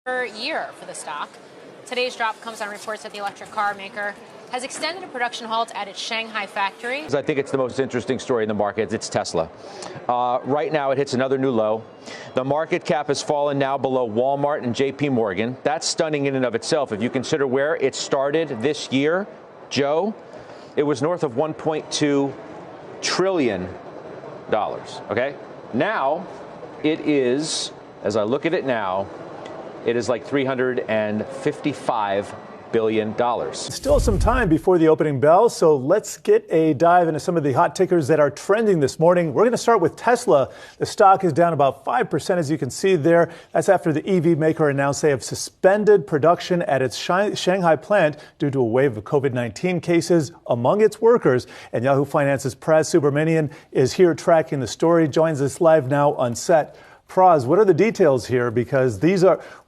year for the stock. Today's drop comes on reports that the electric car maker has extended a production halt at its Shanghai factory. I think it's the most interesting story in the market. It's Tesla. Right now, it hits another new low. The market cap has fallen now below Walmart and JP Morgan. That's stunning in and of itself. If you consider where it started this year, Joe, it was north of $1.2 trillion. Okay? Now, it is, as I look at it now, it is like $355 billion. Still some time before the opening bell, so let's get a dive into some of the hot tickers that are trending this morning. We're going to start with Tesla. The stock is down about 5%, as you can see there. That's after the EV maker announced they have suspended production at its Shanghai plant due to a wave of COVID-19 cases among its workers. And Yahoo Finance's Praz Subramanian is here tracking the story, joins us live now on set. Praz, what are the details here? Because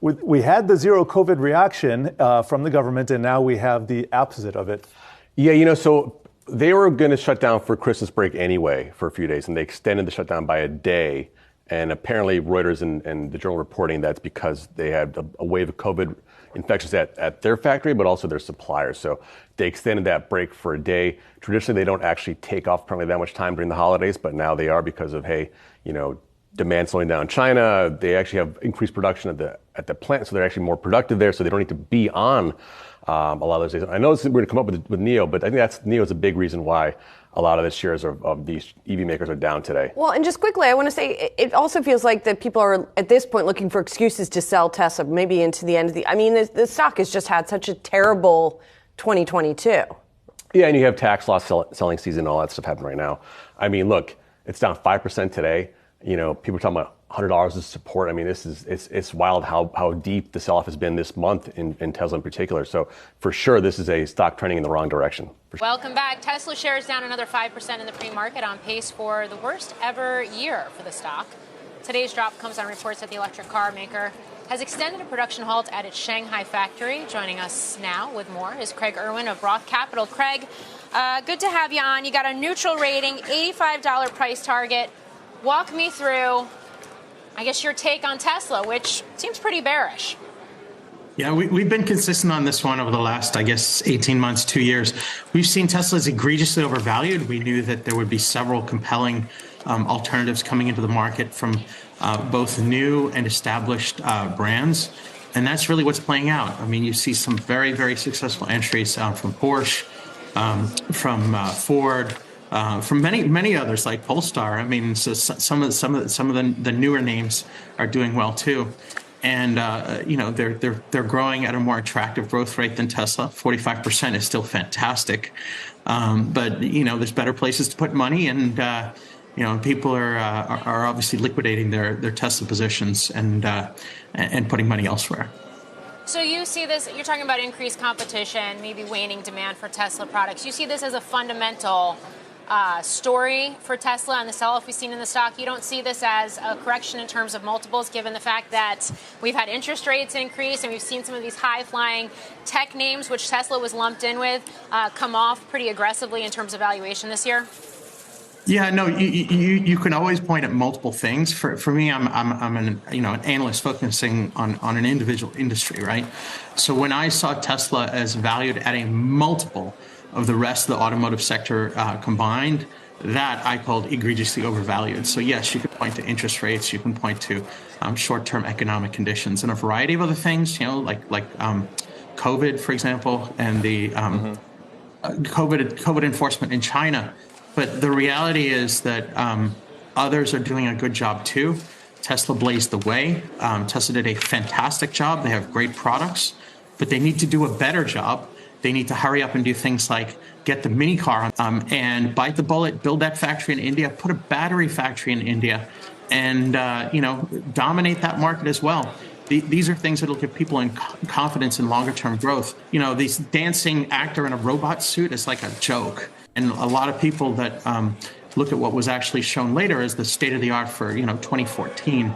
we had the zero COVID reaction from the government, and now we have the opposite of it. Yeah, so they were going to shut down for Christmas break anyway for a few days, and they extended the shutdown by a day. And apparently Reuters and the Journal reporting that's because they had a wave of COVID infections at their factory, but also their suppliers. So they extended that break for a day. Traditionally, they don't actually take off probably that much time during the holidays, but now they are because of, demand slowing down in China. They actually have increased production at the plant, so they're actually more productive there, so they don't need to be on a lot of those days. I know we're going to come up with NIO, but I think NIO is a big reason why a lot of the shares of these EV makers are down today. Well, and just quickly, I want to say it also feels like that people are at this point looking for excuses to sell Tesla maybe into the end of the stock has just had such a terrible 2022. Yeah, and you have tax loss selling season and all that stuff happening right now. I mean, look, it's down 5% today. People are talking about $100 as support. I mean, it's wild how deep the sell-off has been this month in Tesla in particular. So for sure, this is a stock trending in the wrong direction. Welcome back. Tesla shares down another 5% in the pre-market, on pace for the worst ever year for the stock. Today's drop comes on reports that the electric car maker has extended a production halt at its Shanghai factory. Joining us now with more is Craig Irwin of Roth Capital. Craig, good to have you on. You got a neutral rating, $85 price target. Walk me through, I guess, your take on Tesla, which seems pretty bearish. Yeah, we've been consistent on this one over the last, 18 months, 2 years. We've seen Tesla as egregiously overvalued. We knew that there would be several compelling alternatives coming into the market from both new and established brands. And that's really what's playing out. I mean, you see some very, very successful entries from Porsche, from Ford, from many others like Polestar. I mean, so some of the newer names are doing well too, and they're growing at a more attractive growth rate than Tesla. 45% is still fantastic, but there's better places to put money, and people are obviously liquidating their Tesla positions and putting money elsewhere. So you see this, you're talking about increased competition, maybe waning demand for Tesla products. You see this as a fundamental story for Tesla and the sell-off we've seen in the stock. You don't see this as a correction in terms of multiples, given the fact that we've had interest rates increase and we've seen some of these high-flying tech names, which Tesla was lumped in with, come off pretty aggressively in terms of valuation this year? Yeah, no, you can always point at multiple things. For me, I'm an analyst focusing on an individual industry, right? So when I saw Tesla as valued at a multiple of the rest of the automotive sector combined, that I called egregiously overvalued. So yes, you could point to interest rates, you can point to short-term economic conditions, and a variety of other things, like COVID, for example, and the COVID enforcement in China. But the reality is that others are doing a good job too. Tesla blazed the way. Tesla did a fantastic job. They have great products, but they need to do a better job. They need to hurry up and do things like get the mini car and bite the bullet, build that factory in India, put a battery factory in India, and dominate that market as well. These are things that will give people confidence in longer-term growth. This dancing actor in a robot suit is like a joke. And a lot of people that look at what was actually shown later as the state-of-the-art for 2014,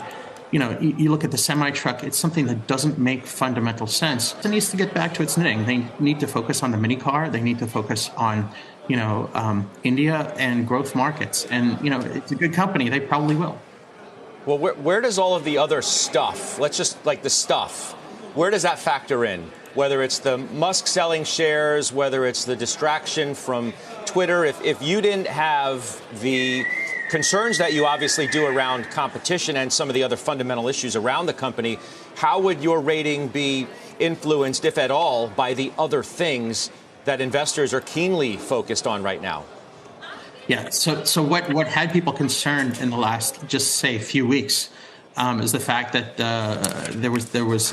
you look at the semi-truck, it's something that doesn't make fundamental sense. It needs to get back to its knitting. They need to focus on the mini car. They need to focus on, India and growth markets. And, it's a good company. They probably will. Well, where does all of the other stuff, let's just like the stuff, Where does that factor in? Whether it's the Musk selling shares, whether it's the distraction from Twitter, if you didn't have the concerns that you obviously do around competition and some of the other fundamental issues around the company, how would your rating be influenced, if at all, by the other things that investors are keenly focused on right now? Yeah. So what had people concerned in the last, just say, few weeks, is the fact that there was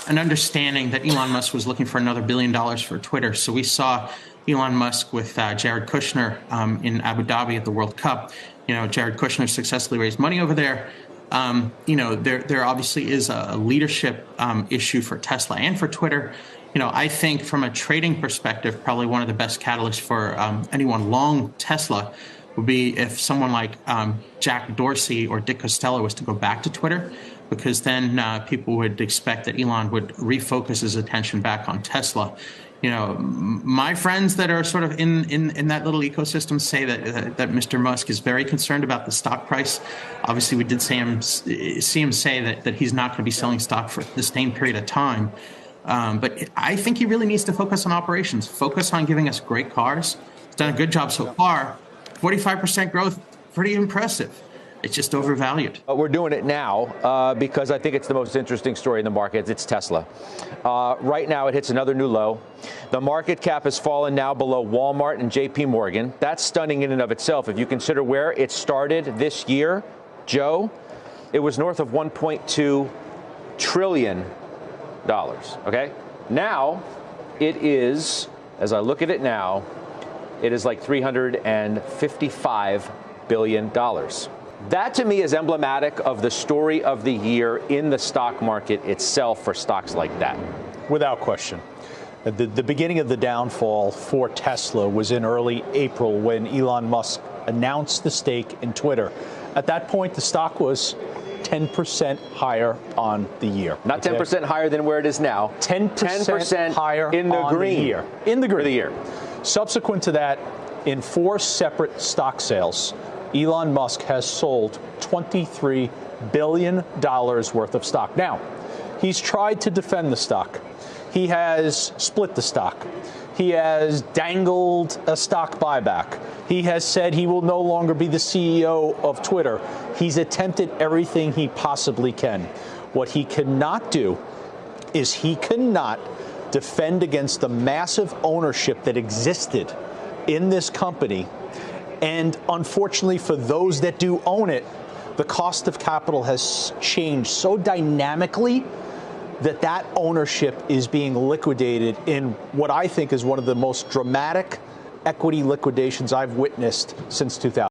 an understanding that Elon Musk was looking for another $1 billion for Twitter. So we saw Elon Musk with Jared Kushner in Abu Dhabi at the World Cup. Jared Kushner successfully raised money over there. There obviously is a leadership issue for Tesla and for Twitter. I think from a trading perspective, probably one of the best catalysts for anyone long Tesla would be if someone like Jack Dorsey or Dick Costolo was to go back to Twitter, because then people would expect that Elon would refocus his attention back on Tesla. My friends that are sort of in that little ecosystem say that Mr. Musk is very concerned about the stock price. Obviously, we did see him say that he's not going to be selling stock for the same period of time. But I think he really needs to focus on operations, focus on giving us great cars. He's done a good job so far. 45% growth, pretty impressive. It's just overvalued. We're doing it now because I think it's the most interesting story in the market. It's Tesla. Right now, it hits another new low. The market cap has fallen now below Walmart and JP Morgan. That's stunning in and of itself. If you consider where it started this year, Joe, it was north of $1.2 trillion. Okay? Now, it is, as I look at it now, it is like $355 billion. That, to me, is emblematic of the story of the year in the stock market itself for stocks like that. Without question. The beginning of the downfall for Tesla was in early April when Elon Musk announced the stake in Twitter. At that point, the stock was 10% higher on the year. Not 10% higher than where it is now. 10% higher in the green. The year. In the green. For the year. Subsequent to that, in 4 separate stock sales, Elon Musk has sold $23 billion worth of stock. Now, he's tried to defend the stock. He has split the stock. He has dangled a stock buyback. He has said he will no longer be the CEO of Twitter. He's attempted everything he possibly can. What he cannot do is he cannot defend against the massive ownership that existed in this company. And unfortunately, for those that do own it, the cost of capital has changed so dynamically that ownership is being liquidated in what I think is one of the most dramatic equity liquidations I've witnessed since 2000.